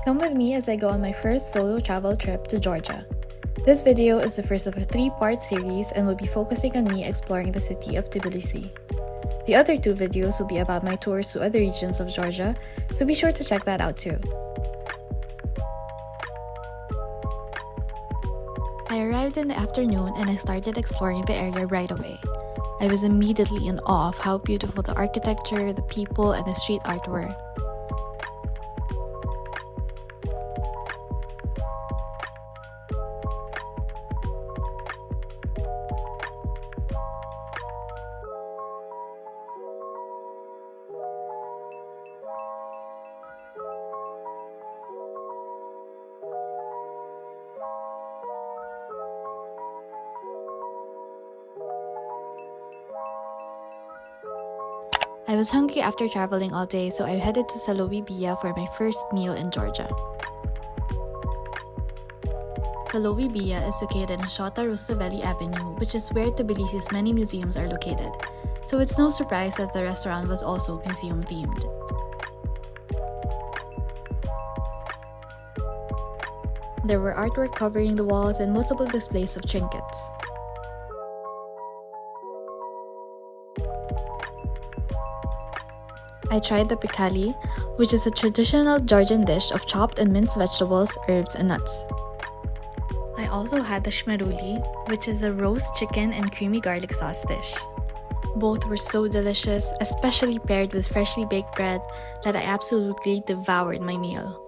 Come with me as I go on my first solo travel trip to Georgia. This video is the first of a 3-part series and will be focusing on me exploring the city of Tbilisi. The other 2 videos will be about my tours to other regions of Georgia, so be sure to check that out too. I arrived in the afternoon and I started exploring the area right away. I was immediately in awe of how beautiful the architecture, the people, and the street art were. I was hungry after traveling all day, so I headed to Salobie Bia for my first meal in Georgia. Salobie Bia is located in Shota Rustaveli Avenue, which is where Tbilisi's many museums are located, so it's no surprise that the restaurant was also museum-themed. There were artwork covering the walls and multiple displays of trinkets. I tried the khinkali, which is a traditional Georgian dish of chopped and minced vegetables, herbs, and nuts. I also had the shmaruli, which is a roast chicken and creamy garlic sauce dish. Both were so delicious, especially paired with freshly baked bread, that I absolutely devoured my meal.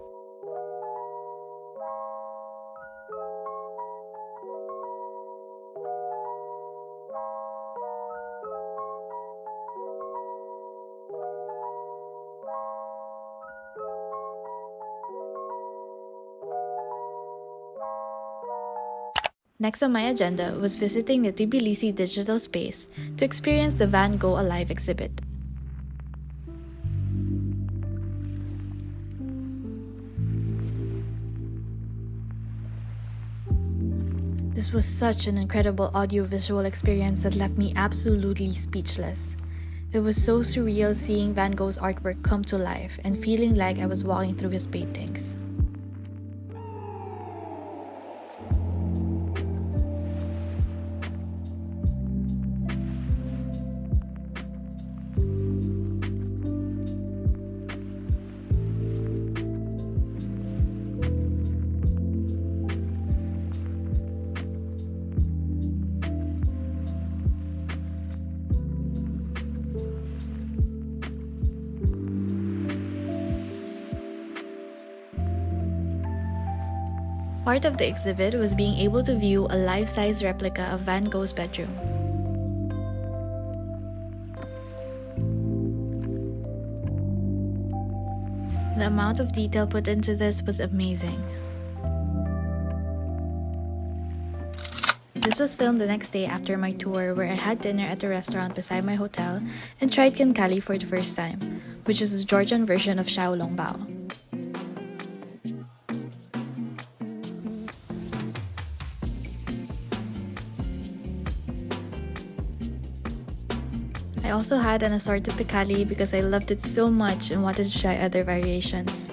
Next on my agenda was visiting the Tbilisi Digital Space to experience the Van Gogh Alive exhibit. This was such an incredible audiovisual experience that left me absolutely speechless. It was so surreal seeing Van Gogh's artwork come to life and feeling like I was walking through his paintings. Part of the exhibit was being able to view a life-size replica of Van Gogh's bedroom. The amount of detail put into this was amazing. This was filmed the next day after my tour, where I had dinner at a restaurant beside my hotel and tried khinkali for the first time, which is the Georgian version of xiaolongbao. I also had an assorted khinkali because I loved it so much and wanted to try other variations.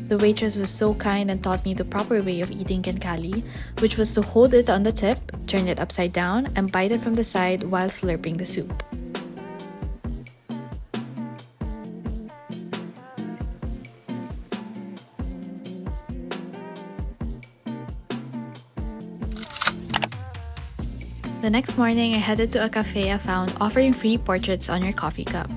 The waitress was so kind and taught me the proper way of eating khinkali, which was to hold it on the tip, turn it upside down, and bite it from the side while slurping the soup. The next morning, I headed to a cafe I found offering free portraits on your coffee cup.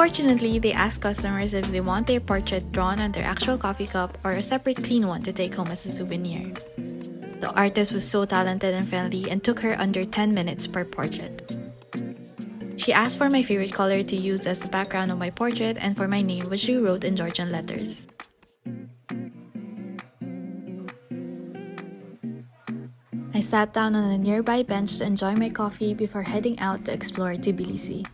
Fortunately, they ask customers if they want their portrait drawn on their actual coffee cup or a separate clean one to take home as a souvenir. The artist was so talented and friendly and took her under 10 minutes per portrait. She asked for my favorite color to use as the background of my portrait and for my name, which she wrote in Georgian letters. I sat down on a nearby bench to enjoy my coffee before heading out to explore Tbilisi.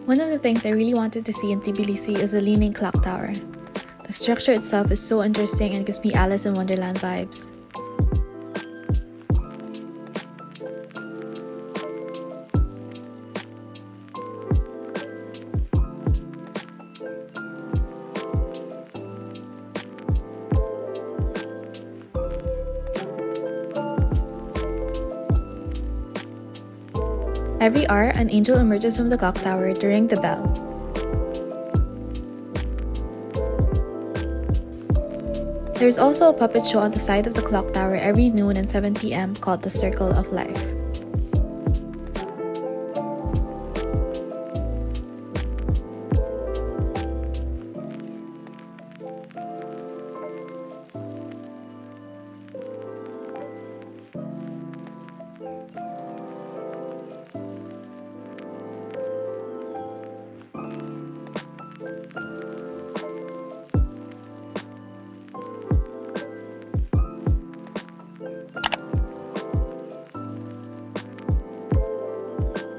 One of the things I really wanted to see in Tbilisi is the leaning clock tower. The structure itself is so interesting and gives me Alice in Wonderland vibes. Every hour, an angel emerges from the clock tower to ring the bell. There's also a puppet show on the side of the clock tower every noon and 7 p.m. called the Circle of Life.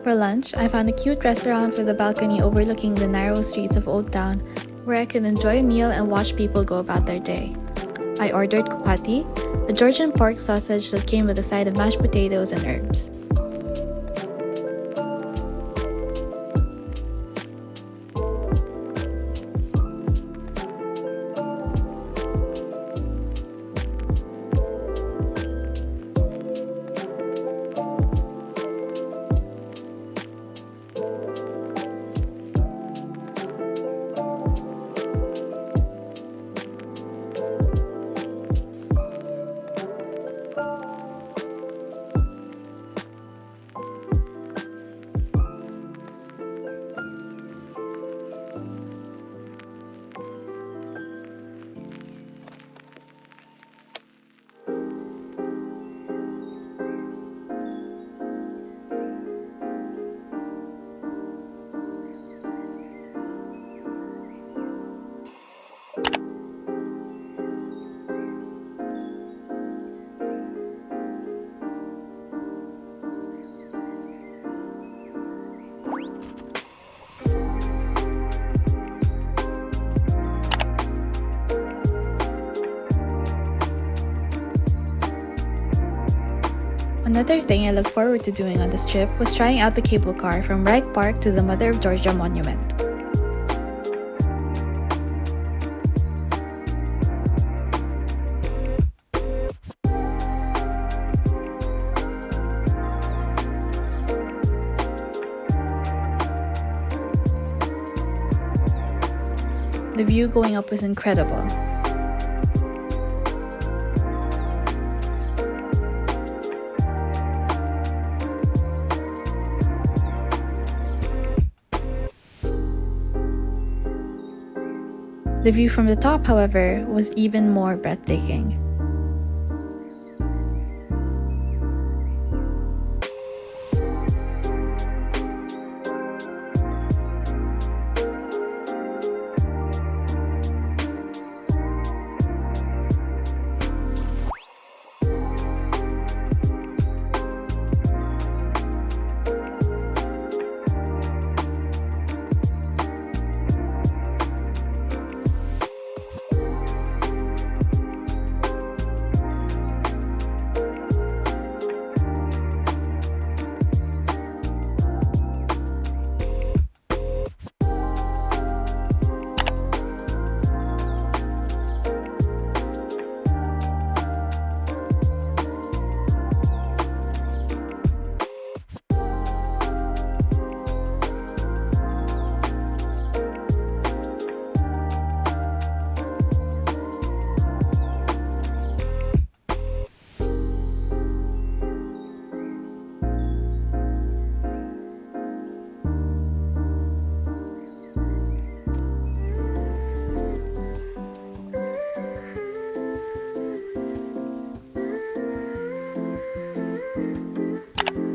For lunch, I found a cute restaurant with a balcony overlooking the narrow streets of Old Town, where I could enjoy a meal and watch people go about their day. I ordered kupati, a Georgian pork sausage that came with a side of mashed potatoes and herbs. Another thing I look forward to doing on this trip was trying out the cable car from Reich Park to the Mother of Georgia Monument. The view going up was incredible. The view from the top, however, was even more breathtaking.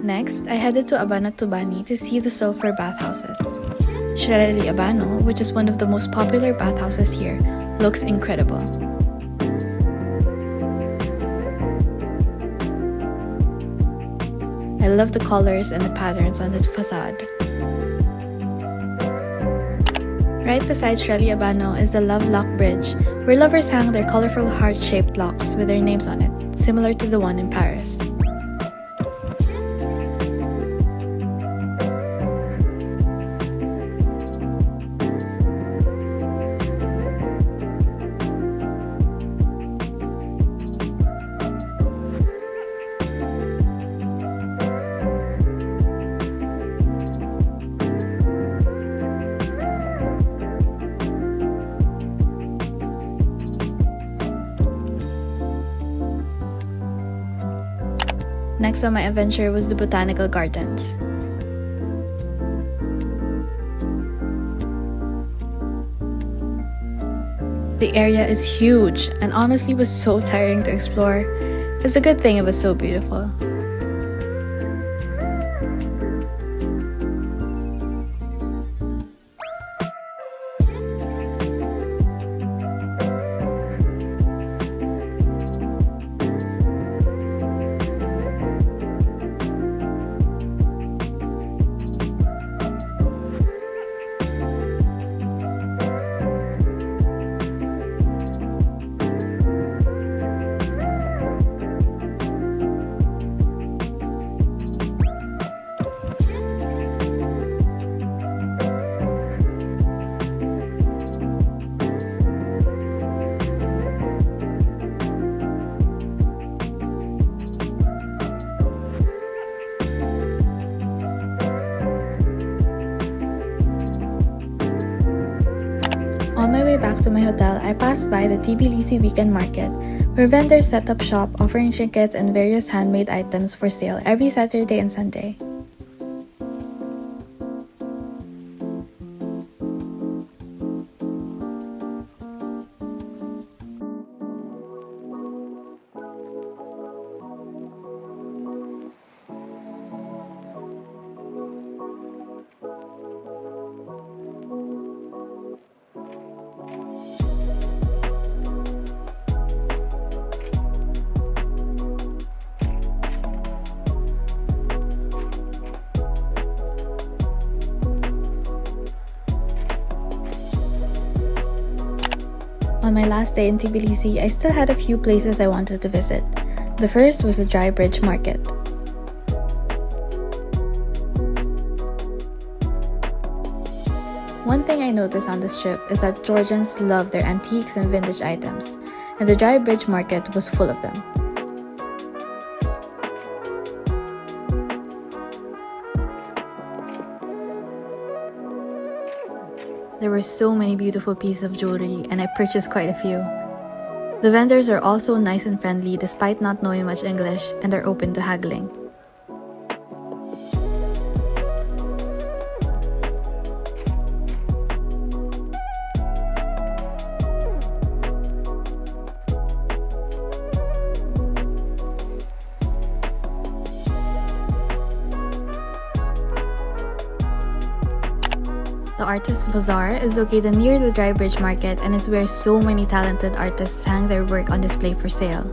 Next, I headed to Abanotubani to see the Sulfur bathhouses. Shireli Abano, which is one of the most popular bathhouses here, looks incredible. I love the colors and the patterns on its facade. Right beside Shireli Abano is the Love Lock Bridge, where lovers hang their colorful heart-shaped locks with their names on it, similar to the one in Paris. Next on my adventure was the Botanical Gardens. The area is huge and honestly was so tiring to explore. It's a good thing it was so beautiful. On my way back to my hotel, I passed by the Tbilisi weekend market, where vendors set up shop offering trinkets and various handmade items for sale every Saturday and Sunday. On my last day in Tbilisi, I still had a few places I wanted to visit. The first was the Dry Bridge Market. One thing I noticed on this trip is that Georgians love their antiques and vintage items, and the Dry Bridge Market was full of them. There There were so many beautiful pieces of jewelry, and I purchased quite a few. The vendors are also nice and friendly despite not knowing much English, and are open to haggling. The Artists' Bazaar is located near the Dry Bridge Market and is where so many talented artists hang their work on display for sale.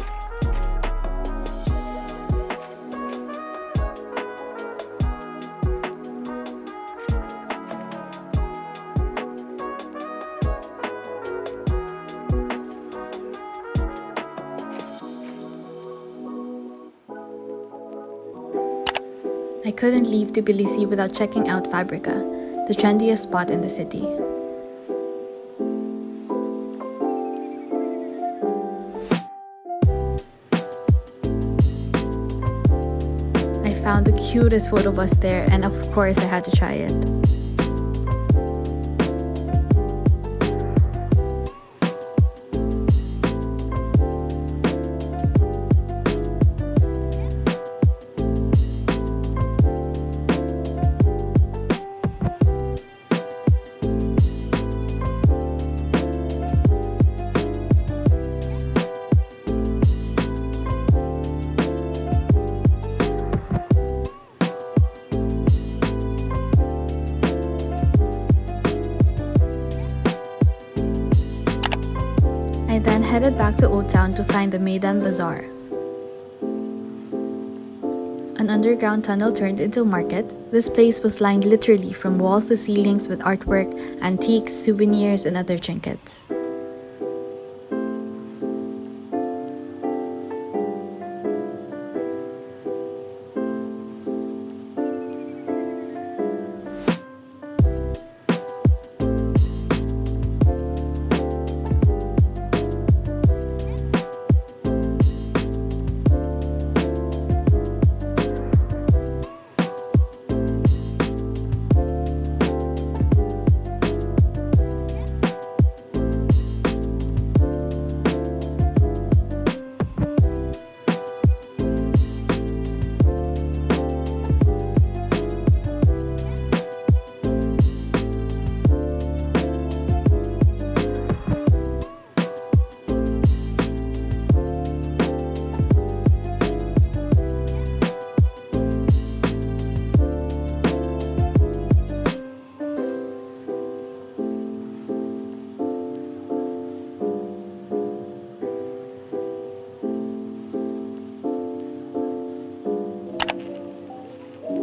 I couldn't leave Tbilisi without checking out Fabrika, the trendiest spot in the city. I found the cutest photo bus there, and of course I had to try it. I then headed back to Old Town to find the Meidan Bazar. An underground tunnel turned into a market. This place was lined literally from walls to ceilings with artwork, antiques, souvenirs, and other trinkets.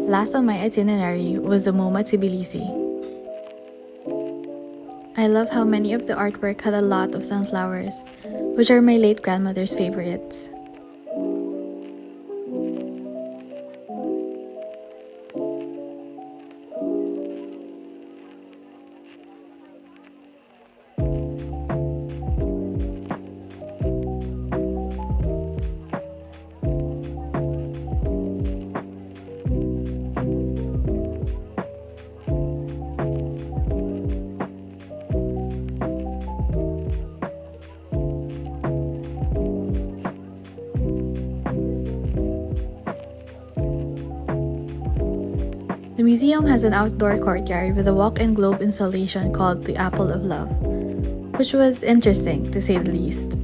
Last on my itinerary was the MoMA Tbilisi. I love how many of the artwork had a lot of sunflowers, which are my late grandmother's favorites. The museum has an outdoor courtyard with a walk-in globe installation called the Apple of Love, which was interesting to say the least.